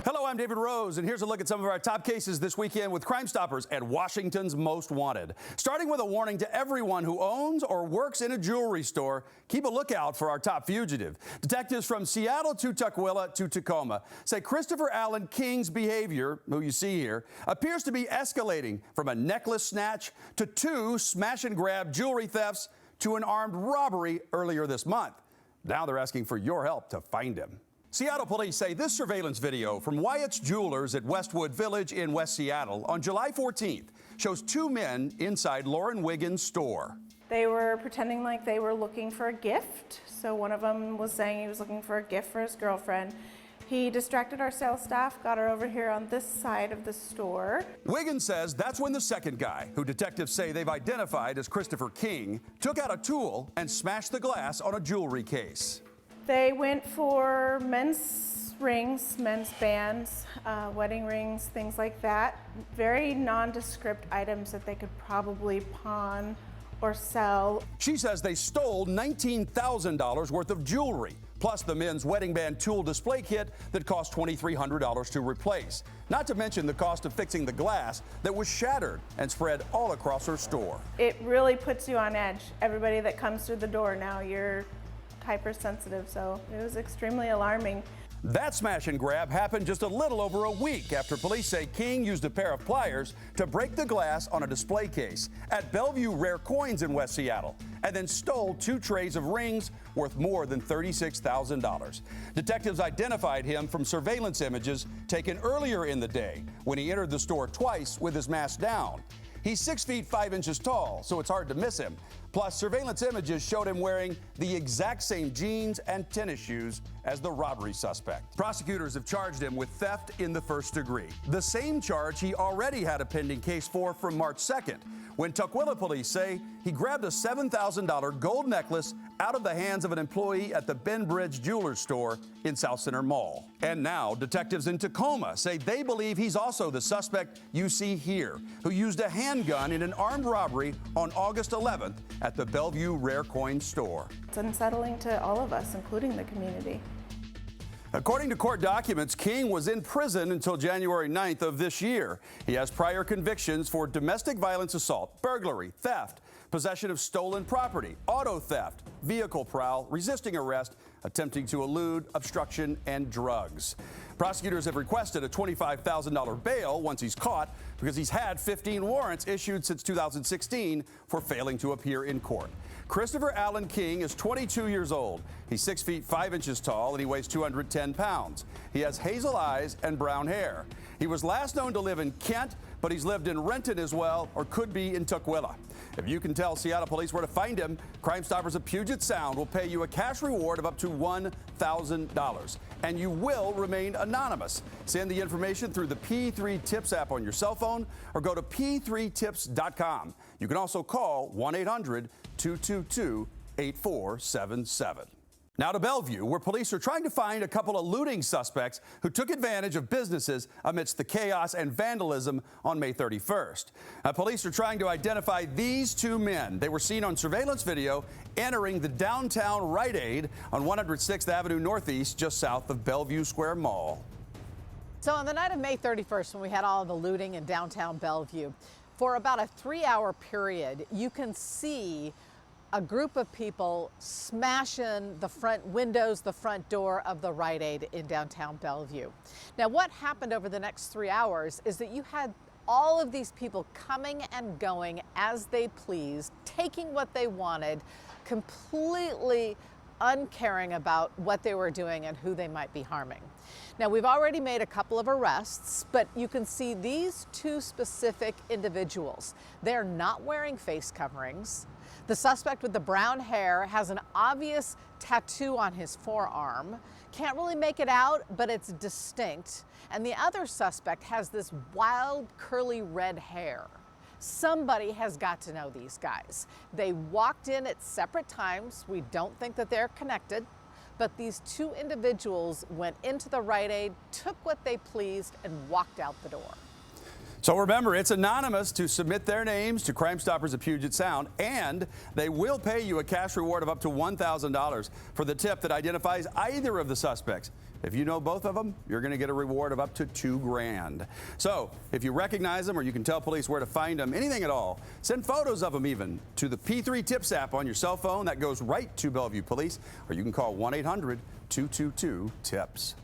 Hello, I'm David Rose, and here's a look at some of our top cases this weekend with Crime Stoppers at Washington's Most Wanted. Starting with a warning to everyone who owns or works in a jewelry store, keep a lookout for our top fugitive. Detectives from Seattle to Tukwila to Tacoma say Christopher Allen King's behavior, who you see here, appears to be escalating from a necklace snatch to 2 smash-and-grab jewelry thefts to an armed robbery earlier this month. Now they're asking for your help to find him. Seattle police say this surveillance video from Wyatt's Jewelers at Westwood Village in West Seattle on July 14th shows 2 men inside Lauren Wiggins' store. They were pretending like they were looking for a gift. So one of them was saying he was looking for a gift for his girlfriend. He distracted our sales staff, got her over here on this side of the store. Wiggins says that's when the second guy, who detectives say they've identified as Christopher King, took out a tool and smashed the glass on a jewelry case. They went for men's rings, men's bands, wedding rings, things like that. Very nondescript items that they could probably pawn or sell. She says they stole $19,000 worth of jewelry, plus the men's wedding band tool display kit that cost $2,300 to replace. Not to mention the cost of fixing the glass that was shattered and spread all across her store. It really puts you on edge. Everybody that comes through the door now, you're hypersensitive, so it was extremely alarming. That smash and grab happened just a little over a week after police say King used a pair of pliers to break the glass on a display case at Bellevue Rare Coins in West Seattle, and then stole 2 trays of rings worth more than $36,000. Detectives identified him from surveillance images taken earlier in the day when he entered the store twice with his mask down. He's 6 feet 5 inches tall, so it's hard to miss him. Plus, surveillance images showed him wearing the exact same jeans and tennis shoes as the robbery suspect. Prosecutors have charged him with theft in the first degree, the same charge he already had a pending case for from March 2nd, when Tukwila police say he grabbed a $7,000 gold necklace out of the hands of an employee at the Benbridge Jewelers store in South Center Mall. And now detectives in Tacoma say they believe he's also the suspect you see here, who used a handgun in an armed robbery on August 11th at the Bellevue Rare Coin store. It's unsettling to all of us, including the community. According to court documents, King was in prison until January 9th of this year. He has prior convictions for domestic violence assault, burglary, theft, possession of stolen property, auto theft, vehicle prowl, resisting arrest, attempting to elude, obstruction, and drugs. Prosecutors have requested a $25,000 bail once he's caught because he's had 15 warrants issued since 2016 for failing to appear in court. Christopher Allen King is 22 years old. He's 6 feet 5 inches tall and he weighs 210 pounds. He has hazel eyes and brown hair. He was last known to live in Kent, but he's lived in Renton as well, or could be in Tukwila. If you can tell Seattle police where to find him, Crime Stoppers of Puget Sound will pay you a cash reward of up to $1,000. And you will remain anonymous. Send the information through the P3 Tips app on your cell phone or go to p3tips.com. You can also call 1-800-222-8477. Now to Bellevue, where police are trying to find a couple of looting suspects who took advantage of businesses amidst the chaos and vandalism on May 31st. Police are trying to identify these 2 men. They were seen on surveillance video entering the downtown Rite Aid on 106th Avenue Northeast, just south of Bellevue Square Mall. So on the night of May 31st, when we had all the looting in downtown Bellevue, for about a 3-hour period, you can see a group of people smashing the front windows, the front door of the Rite Aid in downtown Bellevue. Now, what happened over the next 3 hours is that you had all of these people coming and going as they pleased, taking what they wanted, completely uncaring about what they were doing and who they might be harming. Now, we've already made a couple of arrests, but you can see these 2 specific individuals. They're not wearing face coverings. The suspect with the brown hair has an obvious tattoo on his forearm. Can't really make it out, but it's distinct. And the other suspect has this wild, curly red hair. Somebody has got to know these guys. They walked in at separate times. We don't think that they're connected, but these 2 individuals went into the Rite Aid, took what they pleased, and walked out the door. So remember, it's anonymous to submit their names to Crime Stoppers of Puget Sound, and they will pay you a cash reward of up to $1,000 for the tip that identifies either of the suspects. If you know both of them, you're going to get a reward of up to $2 grand. So if you recognize them or you can tell police where to find them, anything at all, send photos of them even to the P3 Tips app on your cell phone. That goes right to Bellevue Police, or you can call 1-800-222-TIPS.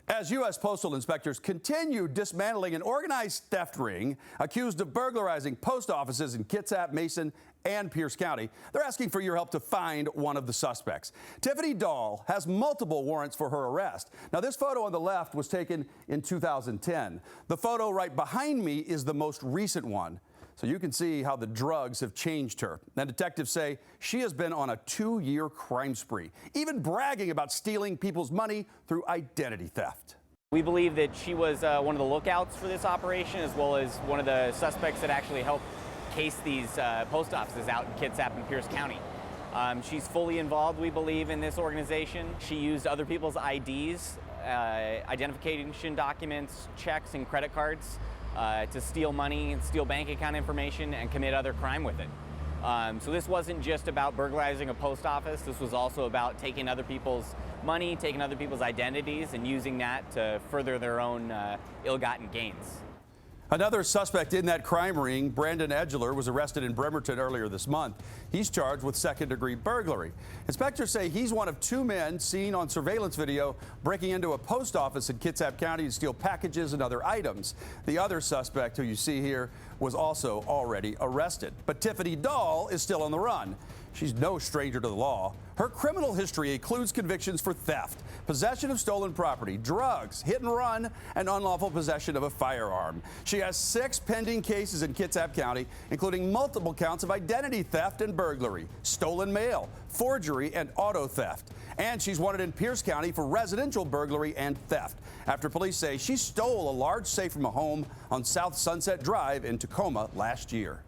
As US Postal Inspectors continue dismantling an organized theft ring accused of burglarizing post offices in Kitsap, Mason, and Pierce County, they're asking for your help to find one of the suspects. Tiffany Doll has multiple warrants for her arrest. Now, this photo on the left was taken in 2010. The photo right behind me is the most recent one. So you can see how the drugs have changed her. Now, detectives say she has been on a 2-year crime spree, even bragging about stealing people's money through identity theft. We believe that she was one of the lookouts for this operation, as well as one of the suspects that actually helped case these post offices out in Kitsap and Pierce County. She's fully involved, we believe, in this organization. She used other people's IDs, identification documents, checks, and credit cards to steal money and steal bank account information and commit other crime with it. So this wasn't just about burglarizing a post office. This was also about taking other people's money, taking other people's identities, and using that to further their own ill-gotten gains. Another suspect in that crime ring, Brandon Edgeler, was arrested in Bremerton earlier this month. He's charged with second-degree burglary. Inspectors say he's one of 2 men seen on surveillance video breaking into a post office in Kitsap County to steal packages and other items. The other suspect, who you see here, was also already arrested. But Tiffany Doll is still on the run. She's no stranger to the law. Her criminal history includes convictions for theft, possession of stolen property, drugs, hit and run, and unlawful possession of a firearm. She has 6 pending cases in Kitsap County, including multiple counts of identity theft and burglary, stolen mail, forgery, and auto theft. And she's wanted in Pierce County for residential burglary and theft, after police say she stole a large safe from a home on South Sunset Drive in Tacoma last year.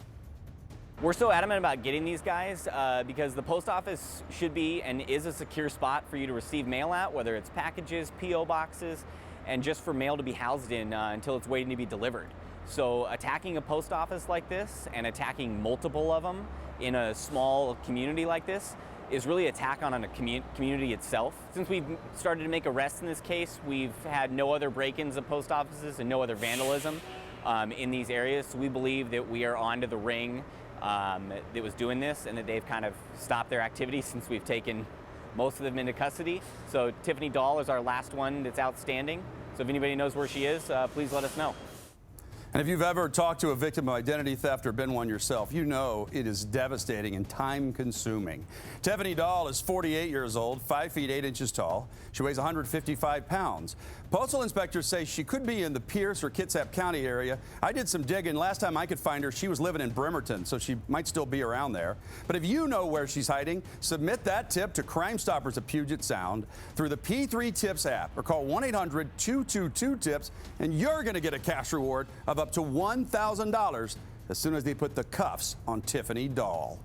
We're so adamant about getting these guys because the post office should be and is a secure spot for you to receive mail at, whether it's packages, P.O. boxes, and just for mail to be housed in until it's waiting to be delivered. So attacking a post office like this and attacking multiple of them in a small community like this is really an attack on a community itself. Since we've started to make arrests in this case, we've had no other break-ins of post offices and no other vandalism in these areas. So we believe that we are onto the ring that was doing this, and that they've kind of stopped their activity since we've taken most of them into custody. So Tiffany Doll is our last one that's outstanding. So if anybody knows where she is, please let us know. And if you've ever talked to a victim of identity theft or been one yourself, you know it is devastating and time-consuming. Tiffany Doll is 48 years old, 5 feet 8 inches tall. She weighs 155 pounds. Postal inspectors say she could be in the Pierce or Kitsap County area. I did some digging. Last time I could find her, she was living in Bremerton, so she might still be around there. But if you know where she's hiding, submit that tip to Crime Stoppers of Puget Sound through the P3 Tips app, or call 1-800-222-TIPS, and you're going to get a cash reward of up to $1,000 as soon as they put the cuffs on Tiffany Doll.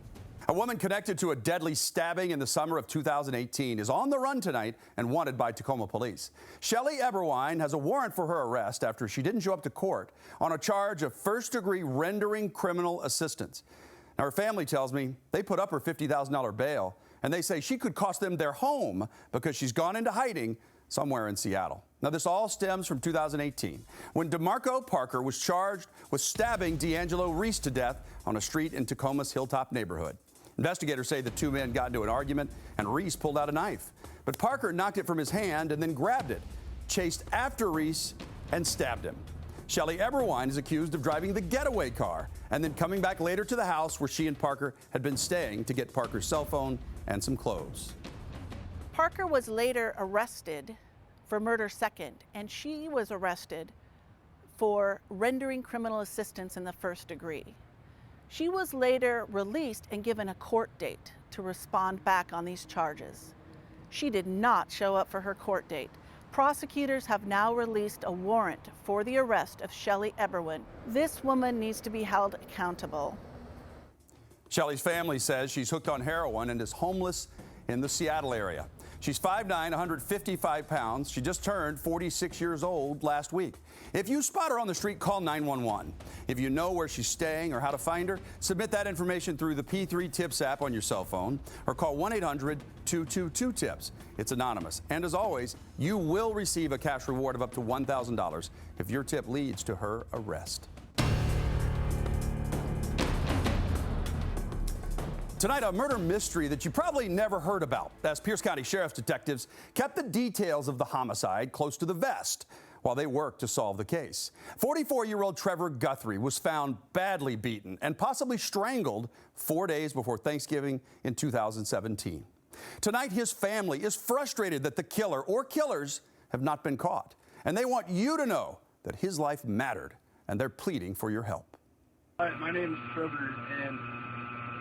A woman connected to a deadly stabbing in the summer of 2018 is on the run tonight and wanted by Tacoma police. Shelley Eberwine has a warrant for her arrest after she didn't show up to court on a charge of first-degree rendering criminal assistance. Now, her family tells me they put up her $50,000 bail, and they say she could cost them their home because she's gone into hiding somewhere in Seattle. Now, this all stems from 2018, when DeMarco Parker was charged with stabbing D'Angelo Reese to death on a street in Tacoma's Hilltop neighborhood. Investigators say the 2 men got into an argument and Reese pulled out a knife. But Parker knocked it from his hand and then grabbed it, chased after Reese, and stabbed him. Shelley Eberwine is accused of driving the getaway car and then coming back later to the house where she and Parker had been staying to get Parker's cell phone and some clothes. Parker was later arrested for murder second, and she was arrested for rendering criminal assistance in the first degree. She was later released and given a court date to respond back on these charges. She did not show up for her court date. Prosecutors have now released a warrant for the arrest of Shelley Eberwine. This woman needs to be held accountable. Shelley's family says she's hooked on heroin and is homeless in the Seattle area. She's 5'9", 155 pounds. She just turned 46 years old last week. If you spot her on the street, call 911. If you know where she's staying or how to find her, submit that information through the P3 Tips app on your cell phone or call 1-800-222-TIPS. It's anonymous. And as always, you will receive a cash reward of up to $1,000 if your tip leads to her arrest. Tonight, a murder mystery that you probably never heard about, as Pierce County Sheriff's detectives kept the details of the homicide close to the vest while they worked to solve the case. 44-year-old Trevor Guthrie was found badly beaten and possibly strangled 4 days before Thanksgiving in 2017. Tonight, his family is frustrated that the killer or killers have not been caught, and they want you to know that his life mattered, and they're pleading for your help. Hi, my name is Trevor, and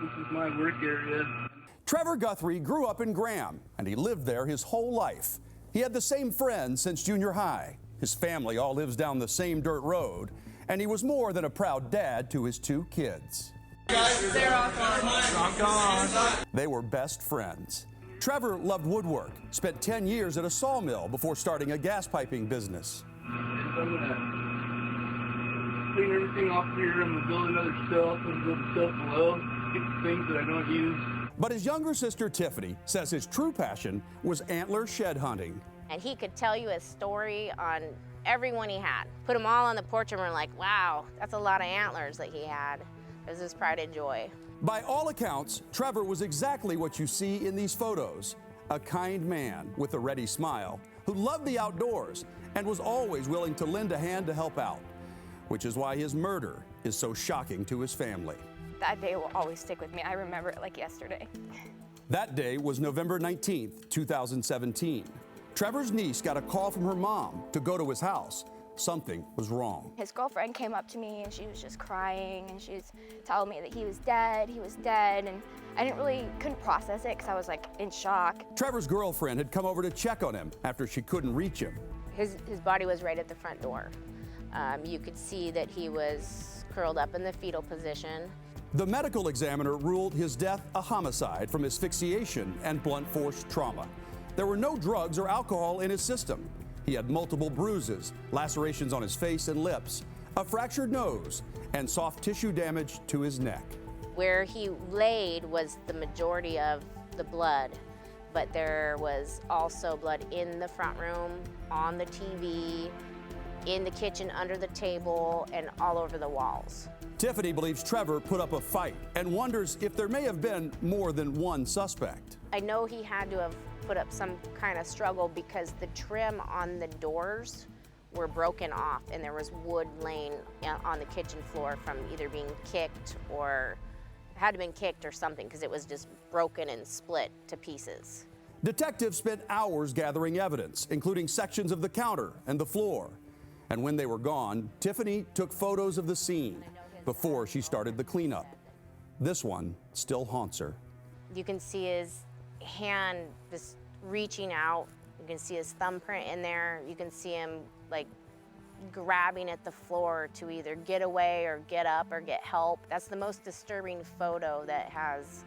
this is my work area. Trevor Guthrie grew up in Graham, and he lived there his whole life. He had the same friends since junior high. His family all lives down the same dirt road, and he was more than a proud dad to his 2 kids. They were best friends. Trevor loved woodwork, spent 10 years at a sawmill before starting a gas piping business. I'm going to clean everything off here. I'm going to build another shelf and build a shelf below. Get the things that I don't use. But his younger sister, Tiffany, says his true passion was antler shed hunting. And he could tell you a story on everyone he had. Put them all on the porch and we're like, wow, that's a lot of antlers that he had. It was his pride and joy. By all accounts, Trevor was exactly what you see in these photos. A kind man with a ready smile who loved the outdoors and was always willing to lend a hand to help out, which is why his murder is so shocking to his family. That day will always stick with me. I remember it like yesterday. That day was November 19th, 2017. Trevor's niece got a call from her mom to go to his house. Something was wrong. His girlfriend came up to me and she was just crying and she was telling me that he was dead, and I couldn't process it because I was like in shock. Trevor's girlfriend had come over to check on him after she couldn't reach him. His body was right at the front door. You could see that he was curled up in the fetal position. The medical examiner ruled his death a homicide from asphyxiation and blunt force trauma. There were no drugs or alcohol in his system. He had multiple bruises, lacerations on his face and lips, a fractured nose, and soft tissue damage to his neck. Where he laid was the majority of the blood, but there was also blood in the front room, on the TV, in the kitchen, under the table, and all over the walls. Tiffany believes Trevor put up a fight and wonders if there may have been more than one suspect. I know he had to have put up some kind of struggle because the trim on the doors were broken off and there was wood laying on the kitchen floor from either being kicked or had to been kicked or something because it was just broken and split to pieces. Detectives spent hours gathering evidence, including sections of the counter and the floor. And when they were gone, Tiffany took photos of the scene before she started the cleanup. This one still haunts her. You can see his hand just reaching out. You can see his thumbprint in there. You can see him like grabbing at the floor to either get away or get up or get help. That's the most disturbing photo that has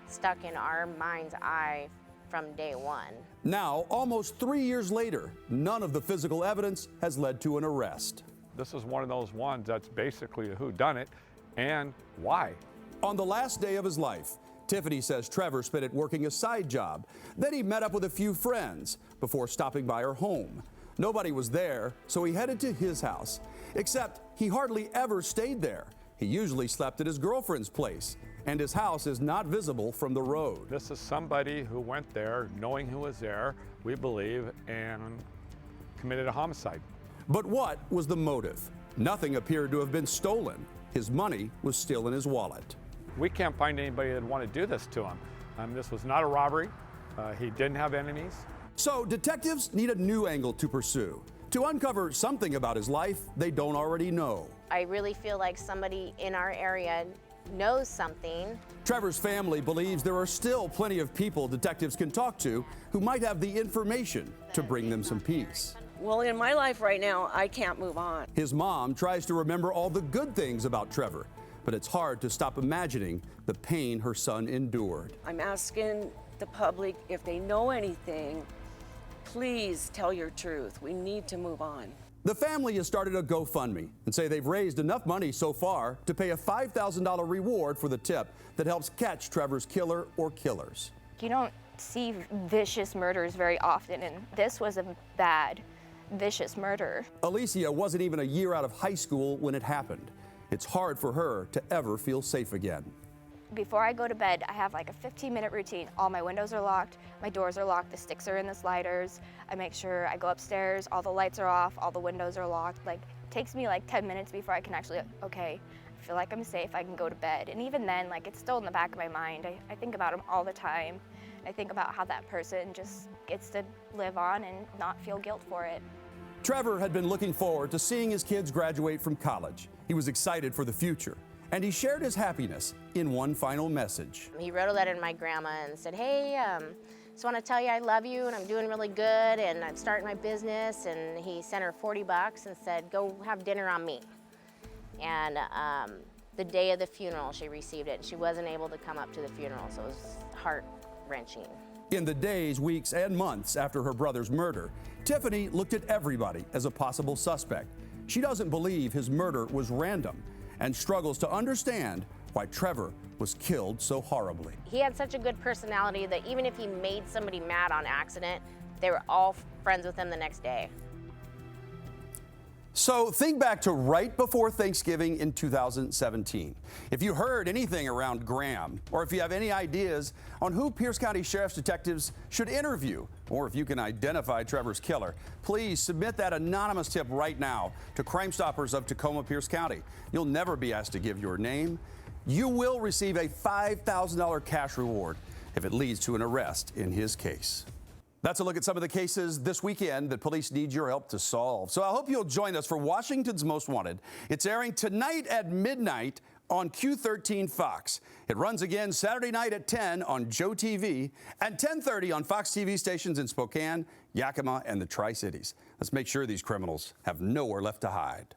stuck in our mind's eye from day one. Now, almost 3 years later, none of the physical evidence has led to an arrest. This is one of those ones that's basically a whodunit and why. On the last day of his life, Tiffany says Trevor spent it working a side job. Then he met up with a few friends before stopping by her home. Nobody was there, so he headed to his house, except he hardly ever stayed there. He usually slept at his girlfriend's place, and his house is not visible from the road. This is somebody who went there knowing who was there, we believe, and committed a homicide. But what was the motive? Nothing appeared to have been stolen. His money was still in his wallet. We can't find anybody that would want to do this to him. This was not a robbery. He didn't have enemies. So detectives need a new angle to pursue, to uncover something about his life they don't already know. I really feel like somebody in our area knows something. Trevor's family believes there are still plenty of people detectives can talk to who might have the information to bring them some peace. Well, in my life right now, I can't move on. His mom tries to remember all the good things about Trevor, but it's hard to stop imagining the pain her son endured. I'm asking the public, if they know anything, please tell your truth. We need to move on. The family has started a GoFundMe and say they've raised enough money so far to pay a $5,000 reward for the tip that helps catch Trevor's killer or killers. You don't see vicious murders very often, and this was a bad, vicious murder. Alicia wasn't even a year out of high school when it happened. It's hard for her to ever feel safe again. Before I go to bed, I have like a 15-minute routine. All my windows are locked, my doors are locked, the sticks are in the sliders. I make sure I go upstairs, all the lights are off, all the windows are locked. Like, it takes me like 10 minutes before I can actually, okay, I feel like I'm safe, I can go to bed. And even then, like, it's still in the back of my mind. I think about him all the time. I think about how that person just gets to live on and not feel guilt for it. Trevor had been looking forward to seeing his kids graduate from college. He was excited for the future, and he shared his happiness in one final message. He wrote a letter to my grandma and said, hey, just want to tell you I love you and I'm doing really good and I'm starting my business. And he sent her $40 and said, go have dinner on me. And the day of the funeral, she received it, and she wasn't able to come up to the funeral, so it was heart-wrenching. In the days, weeks, and months after her brother's murder, Tiffany looked at everybody as a possible suspect. She doesn't believe his murder was random and struggles to understand why Trevor was killed so horribly. He had such a good personality that even if he made somebody mad on accident, they were all friends with him the next day. So think back to right before Thanksgiving in 2017. If you heard anything around Graham, or if you have any ideas on who Pierce County Sheriff's detectives should interview, or if you can identify Trevor's killer, please submit that anonymous tip right now to Crime Stoppers of Tacoma, Pierce County. You'll never be asked to give your name. You will receive a $5,000 cash reward if it leads to an arrest in his case. That's a look at some of the cases this weekend that police need your help to solve. So I hope you'll join us for Washington's Most Wanted. It's airing tonight at midnight on Q13 Fox. It runs again Saturday night at 10 on Joe TV and 10:30 on Fox TV stations in Spokane, Yakima, and the Tri-Cities. Let's make sure these criminals have nowhere left to hide.